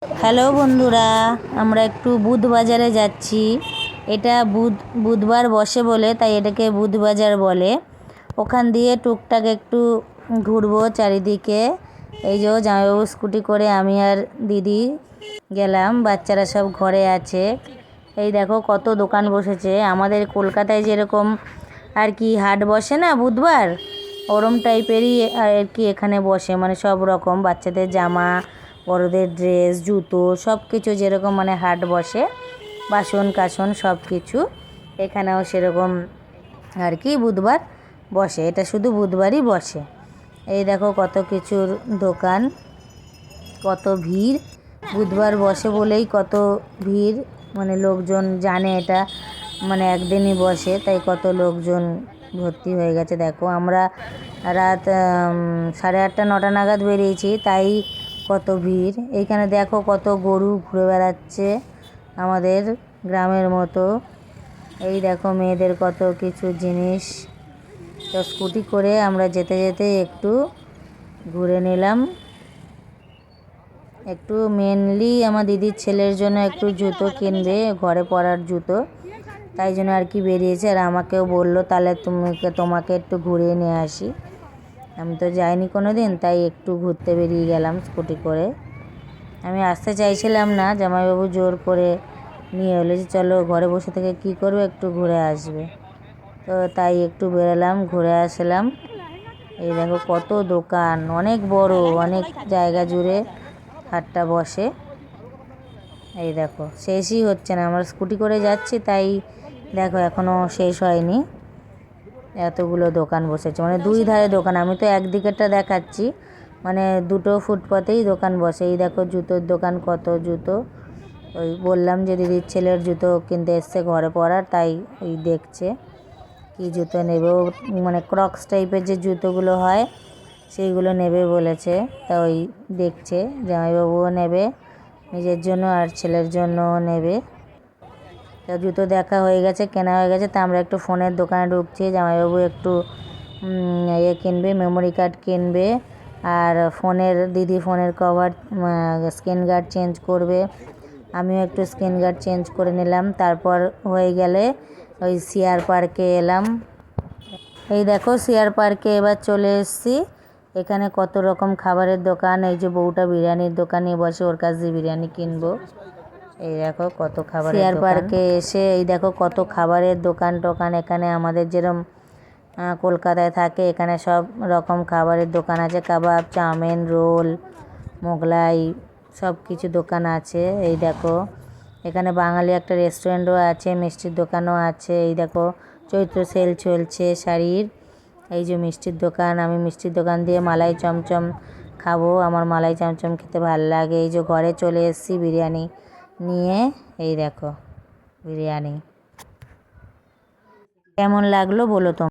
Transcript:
Hello বন্ধুরা, আমরা একটু বুধ বাজারে যাচ্ছি। এটা বুধবার বসে বলে তাই এটাকে বুধ বাজার বলে। ওখান দিয়ে টুকটাক একটু ঘুরবো চারিদিকে। এই যে জামাইবাবু স্কুটি করে, আমি আর দিদি গেলাম, বাচ্চারা সব ঘরে আছে। এই দেখো কত দোকান বসেছে। আমাদের কলকাতায় যেরকম আর কি হাট বসে না বুধবার, ওরম টাইপেরই আর কি এখানে বসে। মানে সব রকম বাচ্চাদের জামা, বড়দের ড্রেস, জুতো, সব কিছু যেরকম মানে হাট বসে, বাসন কাসন সব কিছু এখানেও সেরকম আর কি বুধবার বসে। এটা শুধু বুধবারই বসে। এই দেখো কত কিছুর দোকান, কত ভিড়। বুধবার বসে বলেই কত ভিড়, মানে লোকজন জানে এটা মানে একদিনই বসে, তাই কত লোকজন ভর্তি হয়ে গেছে। দেখো আমরা রাত 8:30 9টা নাগাদ বেরিয়েছি, তাই কত ভিড়। এইখানে দেখো কত গরু ঘুরে বেড়াচ্ছে আমাদের গ্রামের মতো। এই দেখো মেয়েদের কত কিছু জিনিস। তো স্কুটি করে আমরা যেতে যেতে একটু ঘুরে নিলাম। একটু মেনলি আমার দিদির ছেলের জন্য একটু জুতো কিনবে, ঘরে পরার জুতো, তাই জন্য আর কি বেরিয়েছে। আর আমাকেও বললো তাহলে তোমাকে একটু ঘুরিয়ে নিয়ে আসি। আমি তো যাইনি কোনো দিন, তাই একটু ঘুরতে বেরিয়ে গেলাম স্কুটি করে। আমি আসতে চাইছিলাম না, জামাইবাবু জোর করে নিয়ে এলো যে চলো, ঘরে বসে থেকে কি করবে, একটু ঘুরে আসবে। তো তাই একটু বেরোলাম, ঘুরে আসলাম। এই দেখো কত দোকান, অনেক বড়, অনেক জায়গা জুড়ে হাটটা বসে। এই দেখো শেষই হচ্ছে না, আমরা স্কুটি করে যাচ্ছি, তাই দেখো এখনও শেষ হয়নি। এতগুলো দোকান বসেছে, মানে দুই ধারে দোকান। আমি তো একদিকেরটা দেখাচ্ছি, মানে দুটো ফুটপাতেই দোকান বসে। এই দেখো জুতোর দোকান, কত জুতো। ওই বললাম যে দিদির ছেলের জুতো কিনতে এসছে ঘরে পরার, তাই ওই দেখছে কি জুতো নেবে। ও মানে ক্রক্স টাইপের যে জুতোগুলো হয় সেইগুলো নেবে বলেছে, তা ওই দেখছে। জামাইবাবুও নেবে নিজের জন্য আর ছেলের জন্যও নেবে। তা জুতো দেখা হয়ে গেছে, কেনা হয়ে গেছে। তা আমরা একটু ফোনের দোকানে ঢুকছি। জামাইবাবু একটু ইয়ে কিনবে, মেমোরি কার্ড কিনবে, আর দিদি ফোনের কভার স্ক্রিন গার্ড চেঞ্জ করবে। আমিও একটু স্ক্রিন গার্ড চেঞ্জ করে নিলাম। তারপর হয়ে গেলে ওই সিআর পার্কে এলাম। এই দেখো সিআর পার্কে এবার চলে এসেছি। এখানে কত রকম খাবারের দোকান। এই যে বউটা বিরিয়ানির দোকানে বসে, ওর কাছ দিয়ে বিরিয়ানি কিনবো। এই দেখো কত খাবার। সিআর পার্কে এসে এই দেখো কত খাবারের দোকান টোকান। এখানে আমাদের যেরকম কলকাতায় থাকে, এখানে সব রকম খাবারের দোকান আছে। কাবাব, চাউমিন, রোল, মোগলাই, সব কিছু দোকান আছে। এই দেখো এখানে বাঙালি একটা রেস্টুরেন্টও আছে, মিষ্টির দোকানও আছে। এই দেখো চৈত্র সেল চলছে শাড়ির। এই যে মিষ্টির দোকান, আমি মিষ্টির দোকান দিয়ে মালাই চমচম খাবো, আমার মালাই চমচম খেতে ভালো লাগে। এই যে ঘরে চলে এসেছি বিরিয়ানি নিয়ে। এই দেখো বিরিয়ানি কেমন লাগলো বলো তোমরা।